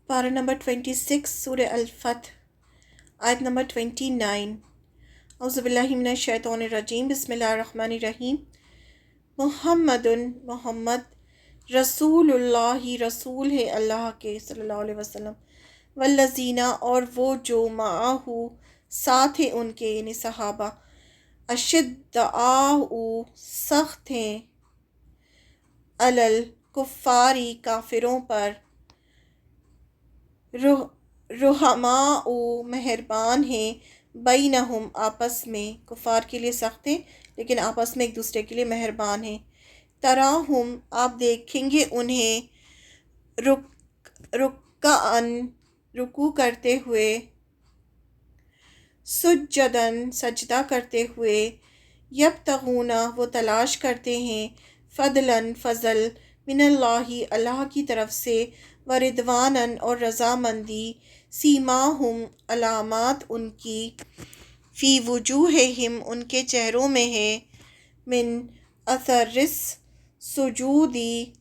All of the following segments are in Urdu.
پارہ نمبر 26 سورہ الفتح آیت نمبر 29۔ اعوذ باللہ من الشیطان الرجیم، بسم اللہ الرحمن الرحیم۔ محمد رسول اللہ، رسول ہے اللہ کے صلی اللہ علیہ وسلم، والذین اور وہ جو معاہو ساتھ ہیں ان کے یعنی صحابہ، اشداء سخت ہیں، الکفاری کافروں پر، رحماء مہربان ہیں، بینہم آپس میں، کفار کے لیے سخت ہیں لیکن آپس میں ایک دوسرے کے لیے مہربان ہیں۔ تراہم آپ دیکھیں گے انہیں رکعن رکوع کرتے ہوئے، سجدن سجدہ کرتے ہوئے، یبتغون وہ تلاش کرتے ہیں، فضلاً فضل، من اللہ اللہ کی طرف سے، ورضواناً اور رضامندی، سیماہم علامات ان کی، فی وجوہہم ان کے چہروں میں ہے، من اثر السجود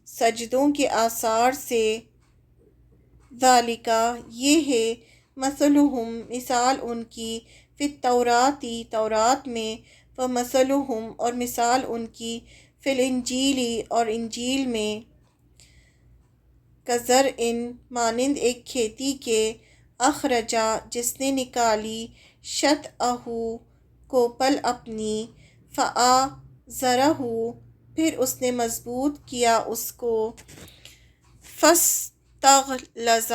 سجدوں کے آثار سے، ذالک یہ ہے، مثلہم مثال ان کی، فی التوراۃ تورات میں، ومثلہم اور مثال ان کی، فی الانجیل اور انجیل میں، کزرع مانند ایک کھیتی کے، اخرجا جس نے نکالی، شطأہ کوپل اپنی، فآزرہ پھر اس نے مضبوط کیا اس کو، فاستغلظ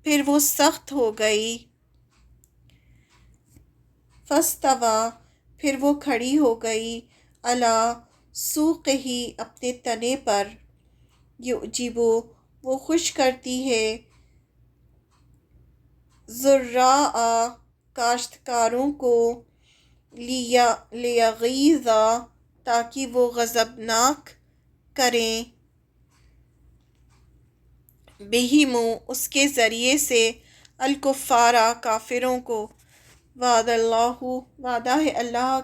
پھر وہ سخت ہو گئی، فاستوی پھر وہ کھڑی ہو گئی، علی سوقہ اپنے تنے پر، یعجب وہ خوش کرتی ہے، زراء کاشتکاروں کو، لیغیظ تاکہ وہ غضبناک کریں، بہم اس کے ذریعے سے، الکفار کافروں کو، وعد اللہ وعدہ ہے اللہ،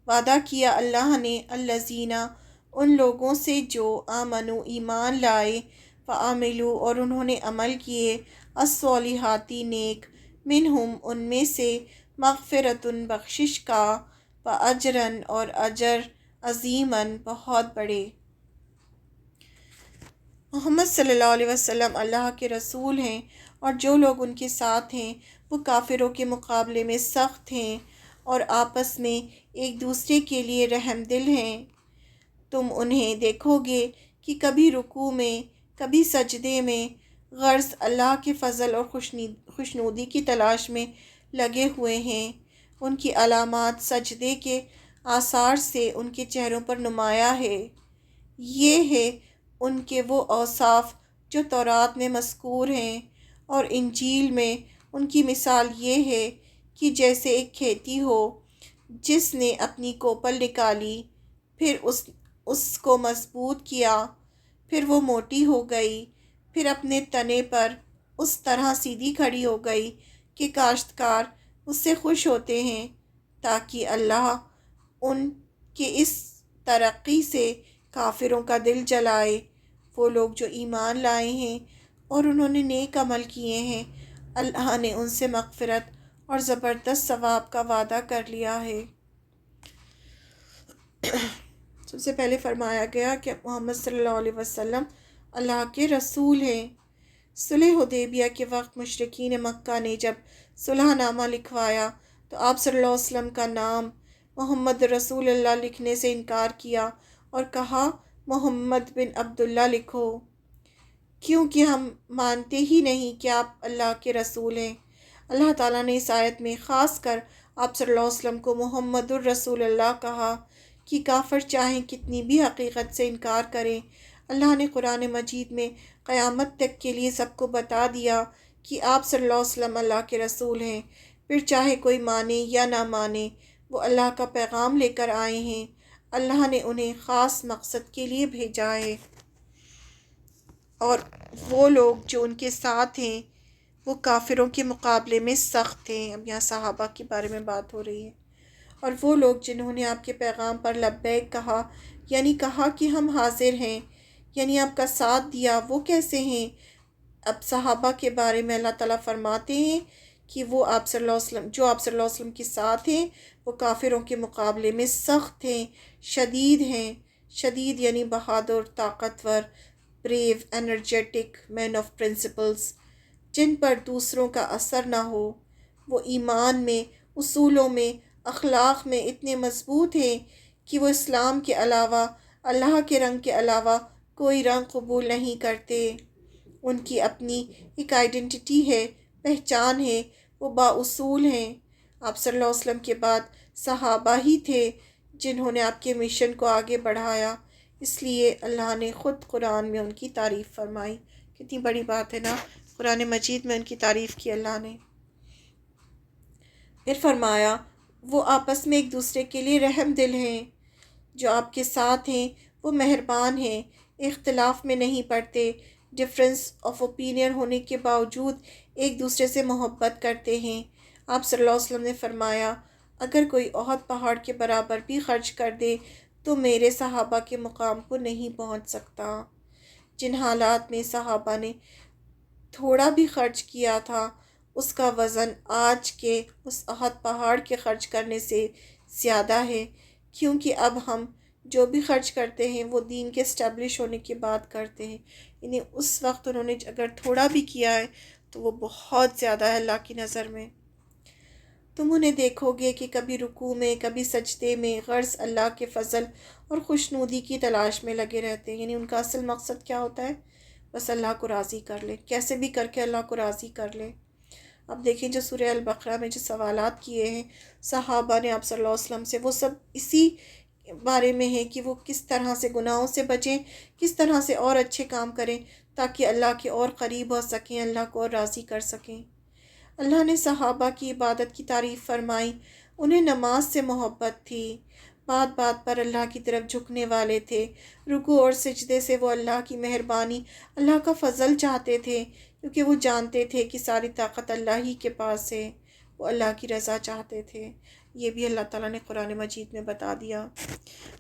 وعدہ کیا اللہ نے، الذین ان لوگوں سے جو آمنوا ایمان لائے، وعملوا اور انہوں نے عمل کیے، الصالحات نیک، منہم ان میں سے، مغفرۃ بخشش کا، واجرا اور اجر، عظیما بہت بڑے۔ محمد صلی اللہ علیہ وسلم اللہ کے رسول ہیں اور جو لوگ ان کے ساتھ ہیں وہ کافروں کے مقابلے میں سخت ہیں اور آپس میں ایک دوسرے کے لیے رحم دل ہیں۔ تم انہیں دیکھو گے کہ کبھی رکوع میں کبھی سجدے میں، غرض اللہ کے فضل اور خوشنودی کی تلاش میں لگے ہوئے ہیں۔ ان کی علامات سجدے کے آثار سے ان کے چہروں پر نمایاں ہے۔ یہ ہے ان کے وہ اوصاف جو تورات میں مذکور ہیں، اور انجیل میں ان کی مثال یہ ہے کہ جیسے ایک کھیتی ہو جس نے اپنی کوپل نکالی، پھر اس کو مضبوط کیا، پھر وہ موٹی ہو گئی، پھر اپنے تنے پر اس طرح سیدھی کھڑی ہو گئی کہ کاشتکار اس سے خوش ہوتے ہیں، تاکہ اللہ ان کے اس ترقی سے کافروں کا دل جلائے۔ وہ لوگ جو ایمان لائے ہیں اور انہوں نے نیک عمل کیے ہیں، اللہ نے ان سے مغفرت اور زبردست ثواب کا وعدہ کر لیا ہے۔ سب سے پہلے فرمایا گیا کہ محمد صلی اللہ علیہ وسلم اللہ کے رسول ہیں۔ صلح حدیبیہ کے وقت مشرکین مکہ نے جب صلح نامہ لکھوایا تو آپ صلی اللہ علیہ وسلم کا نام محمد رسول اللہ لکھنے سے انکار کیا اور کہا محمد بن عبداللہ لکھو، کیونکہ ہم مانتے ہی نہیں کہ آپ اللہ کے رسول ہیں۔ اللہ تعالیٰ نے اس آیت میں خاص کر آپ صلی اللہ علیہ وسلم کو محمد الرسول اللہ کہا کہ کافر چاہیں کتنی بھی حقیقت سے انکار کریں، اللہ نے قرآن مجید میں قیامت تک کے لیے سب کو بتا دیا کہ آپ صلی اللہ علیہ وسلم اللہ کے رسول ہیں، پھر چاہے کوئی مانے یا نہ مانے، وہ اللہ کا پیغام لے کر آئے ہیں، اللہ نے انہیں خاص مقصد کے لیے بھیجا ہے۔ اور وہ لوگ جو ان کے ساتھ ہیں وہ کافروں کے مقابلے میں سخت ہیں۔ اب یہاں صحابہ کے بارے میں بات ہو رہی ہے۔ اور وہ لوگ جنہوں نے آپ کے پیغام پر لبیک کہا، یعنی کہا کہ ہم حاضر ہیں، یعنی آپ کا ساتھ دیا، وہ کیسے ہیں؟ اب صحابہ کے بارے میں اللہ تعالیٰ فرماتے ہیں کہ وہ آپ صلی اللہ علیہ وسلم جو آپ صلی اللہ علیہ وسلم کے ساتھ ہیں وہ کافروں کے مقابلے میں سخت ہیں، شدید ہیں۔ شدید یعنی بہادر، طاقتور، brave, energetic, man of principles, جن پر دوسروں کا اثر نہ ہو۔ وہ ایمان میں، اصولوں میں، اخلاق میں اتنے مضبوط ہیں کہ وہ اسلام کے علاوہ، اللہ کے رنگ کے علاوہ کوئی رنگ قبول نہیں کرتے۔ ان کی اپنی ایک آئیڈینٹی ہے، پہچان ہے، وہ بااصول ہیں۔ آپ صلی اللہ علیہ وسلم کے بعد صحابہ ہی تھے جنہوں نے آپ کے مشن کو آگے بڑھایا، اس لیے اللہ نے خود قرآن میں ان کی تعریف فرمائی۔ کتنی بڑی بات ہے نا، قرآن مجید میں ان کی تعریف کی اللہ نے۔ پھر فرمایا وہ آپس میں ایک دوسرے کے لیے رحم دل ہیں، جو آپ کے ساتھ ہیں وہ مہربان ہیں، اختلاف میں نہیں پڑتے، ڈفرینس آف اوپینین ہونے کے باوجود ایک دوسرے سے محبت کرتے ہیں۔ آپ صلی اللہ علیہ وسلم نے فرمایا اگر کوئی احد پہاڑ کے برابر بھی خرچ کر دے تو میرے صحابہ کے مقام کو نہیں پہنچ سکتا۔ جن حالات میں صحابہ نے تھوڑا بھی خرچ کیا تھا اس کا وزن آج کے اس احد پہاڑ کے خرچ کرنے سے زیادہ ہے، کیونکہ اب ہم جو بھی خرچ کرتے ہیں وہ دین کے اسٹیبلش ہونے کے بعد کرتے ہیں، یعنی اس وقت انہوں نے اگر تھوڑا بھی کیا ہے تو وہ بہت زیادہ ہے اللہ کی نظر میں۔ تم انہیں دیکھو گے کہ کبھی رکوع میں، کبھی سجدے میں، غرض اللہ کے فضل اور خوشنودی کی تلاش میں لگے رہتے ہیں، یعنی ان کا اصل مقصد کیا ہوتا ہے؟ بس اللہ کو راضی کر لے، کیسے بھی کر کے اللہ کو راضی کر لے۔ اب دیکھیں جو سورہ البقرہ میں جو سوالات کیے ہیں صحابہ نے آپ صلی اللہ علیہ وسلم سے، وہ سب اسی بارے میں ہے کہ وہ کس طرح سے گناہوں سے بچیں، کس طرح سے اور اچھے کام کریں تاکہ اللہ کے اور قریب ہو سکیں، اللہ کو اور راضی کر سکیں۔ اللہ نے صحابہ کی عبادت کی تعریف فرمائی، انہیں نماز سے محبت تھی، بات بات پر اللہ کی طرف جھکنے والے تھے، رکوع اور سجدے سے وہ اللہ کی مہربانی، اللہ کا فضل چاہتے تھے، کیونکہ وہ جانتے تھے کہ ساری طاقت اللہ ہی کے پاس ہے، وہ اللہ کی رضا چاہتے تھے۔ یہ بھی اللہ تعالیٰ نے قرآن مجید میں بتا دیا۔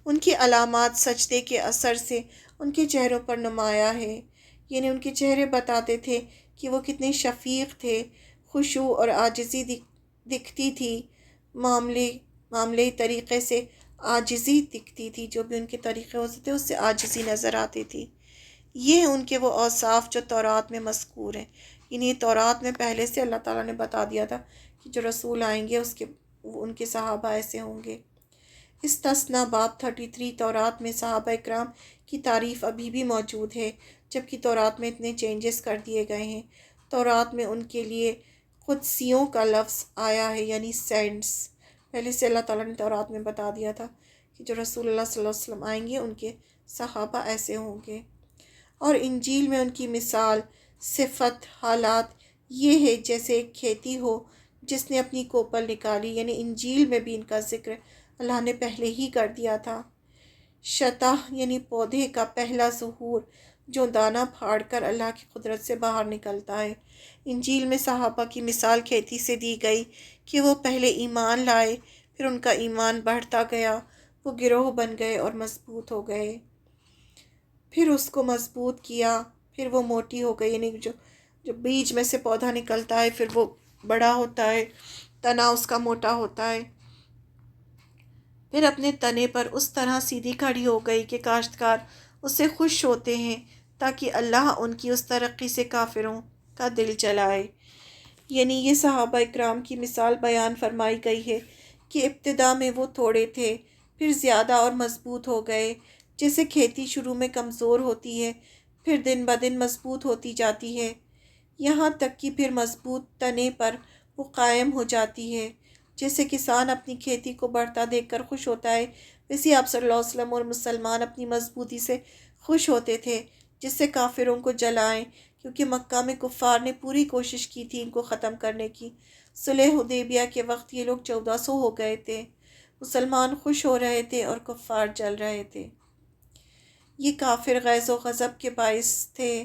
ان کی علامات سجدے کے اثر سے ان کے چہروں پر نمایاں ہے، یعنی ان کے چہرے بتاتے تھے کہ وہ کتنے شفیق تھے، خشوع اور عاجزی دکھتی تھی، معاملے طریقے سے عاجزی دکھتی تھی، جو بھی ان کے طریقے ہوتے تھے اس سے عاجزی نظر آتی تھی۔ یہ ان کے وہ اوصاف جو تورات میں مذکور ہیں، یعنی تورات میں پہلے سے اللہ تعالیٰ نے بتا دیا تھا کہ جو رسول آئیں گے ان کے صحابہ ایسے ہوں گے۔ استثنا باب 33 تورات میں صحابہ اکرام کی تعریف ابھی بھی موجود ہے، جبکہ تورات میں اتنے چینجز کر دیے گئے ہیں۔ تورات میں ان کے لیے قدسیوں کا لفظ آیا ہے، یعنی سینٹس۔ پہلے سے اللہ تعالیٰ نے تورات میں بتا دیا تھا کہ جو رسول اللہ صلی اللہ علیہ وسلم آئیں گے ان کے صحابہ ایسے ہوں گے۔ اور انجیل میں ان کی مثال، صفت، حالات یہ ہے جیسے ایک کھیتی ہو جس نے اپنی کوپل نکالی، یعنی انجیل میں بھی ان کا ذکر اللہ نے پہلے ہی کر دیا تھا۔ شطح یعنی پودے کا پہلا ظہور جو دانہ پھاڑ کر اللہ کی قدرت سے باہر نکلتا ہے۔ انجیل میں صحابہ کی مثال کھیتی سے دی گئی کہ وہ پہلے ایمان لائے، پھر ان کا ایمان بڑھتا گیا، وہ گروہ بن گئے اور مضبوط ہو گئے، پھر اس کو مضبوط کیا، پھر وہ موٹی ہو گئی، یعنی جو بیج میں سے پودا نکلتا ہے پھر وہ بڑا ہوتا ہے، تنا اس کا موٹا ہوتا ہے، پھر اپنے تنے پر اس طرح سیدھی کھڑی ہو گئی کہ کاشتکار اس سے خوش ہوتے ہیں، تاکہ اللہ ان کی اس ترقی سے کافروں کا دل جلائے۔ یعنی یہ صحابہ اکرام کی مثال بیان فرمائی گئی ہے کہ ابتدا میں وہ تھوڑے تھے، پھر زیادہ اور مضبوط ہو گئے، جیسے کھیتی شروع میں کمزور ہوتی ہے پھر دن بدن مضبوط ہوتی جاتی ہے، یہاں تک کہ پھر مضبوط تنے پر وہ قائم ہو جاتی ہے۔ جیسے کسان اپنی کھیتی کو بڑھتا دیکھ کر خوش ہوتا ہے، ویسے آپ صلی اللہ علیہ وسلم اور مسلمان اپنی مضبوطی سے خوش ہوتے تھے، جس سے کافروں کو جلائیں، کیونکہ مکہ میں کفار نے پوری کوشش کی تھی ان کو ختم کرنے کی۔ صلح حدیبیہ کے وقت یہ لوگ 1400 ہو گئے تھے، مسلمان خوش ہو رہے تھے اور کفار جل رہے تھے۔ یہ کافر غیظ و غضب کے باعث تھے،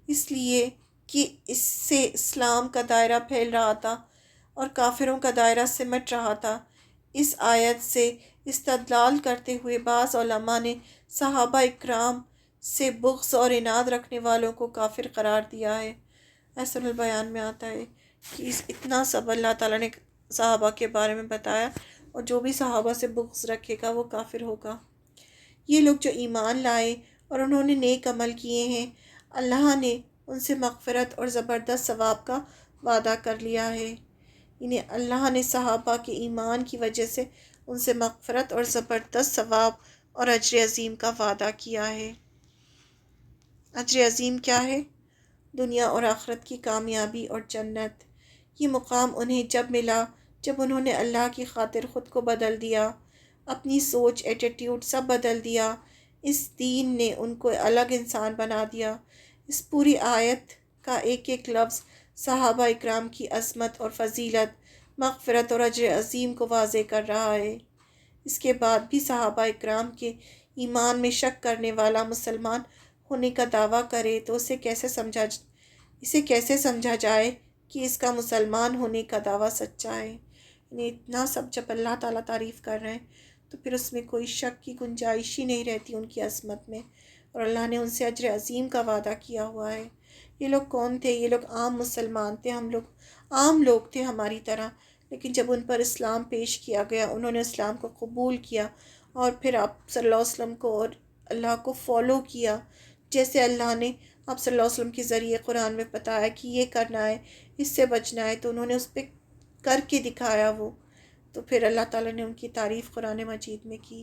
اس لیے کہ اس سے اسلام کا دائرہ پھیل رہا تھا اور کافروں کا دائرہ سمٹ رہا تھا۔ اس آیت سے استدلال کرتے ہوئے بعض علماء نے صحابہ اکرام سے بغض اور عناد رکھنے والوں کو کافر قرار دیا ہے، احسن البیان میں آتا ہے کہ اتنا سب اللہ تعالیٰ نے صحابہ کے بارے میں بتایا، اور جو بھی صحابہ سے بغض رکھے گا وہ کافر ہوگا۔ یہ لوگ جو ایمان لائے اور انہوں نے نیک عمل کیے ہیں، اللہ نے ان سے مغفرت اور زبردست ثواب کا وعدہ کر لیا ہے۔ انہیں اللہ نے صحابہ کے ایمان کی وجہ سے ان سے مغفرت اور زبردست ثواب اور اجر عظیم کا وعدہ کیا ہے۔ اجر عظیم کیا ہے؟ دنیا اور آخرت کی کامیابی اور جنت۔ یہ مقام انہیں جب ملا جب انہوں نے اللہ کی خاطر خود کو بدل دیا، اپنی سوچ، ایٹیٹیوڈ سب بدل دیا۔ اس دین نے ان کو الگ انسان بنا دیا۔ اس پوری آیت کا ایک ایک لفظ صحابہ اکرام کی عظمت اور فضیلت، مغفرت اور اجر عظیم کو واضح کر رہا ہے۔ اس کے بعد بھی صحابہ اکرام کے ایمان میں شک کرنے والا مسلمان ہونے کا دعویٰ کرے تو اسے کیسے سمجھا جائے کہ اس کا مسلمان ہونے کا دعویٰ سچا ہے؟ یعنی اتنا سب جب اللہ تعالیٰ تعریف کر رہے ہیں تو پھر اس میں کوئی شک کی گنجائش ہی نہیں رہتی ان کی عظمت میں، اور اللہ نے ان سے اجر عظیم کا وعدہ کیا ہوا ہے۔ یہ لوگ کون تھے؟ یہ لوگ عام مسلمان تھے، ہم لوگ عام لوگ تھے ہماری طرح، لیکن جب ان پر اسلام پیش کیا گیا، انہوں نے اسلام کو قبول کیا اور پھر آپ صلی اللہ علیہ وسلم کو اور اللہ کو فالو کیا، جیسے اللہ نے آپ صلی اللہ علیہ وسلم کے ذریعے قرآن میں بتایا کہ یہ کرنا ہے، اس سے بچنا ہے، تو انہوں نے اس پہ کر کے دکھایا وہ، تو پھر اللہ تعالیٰ نے ان کی تعریف قرآن مجید میں کی۔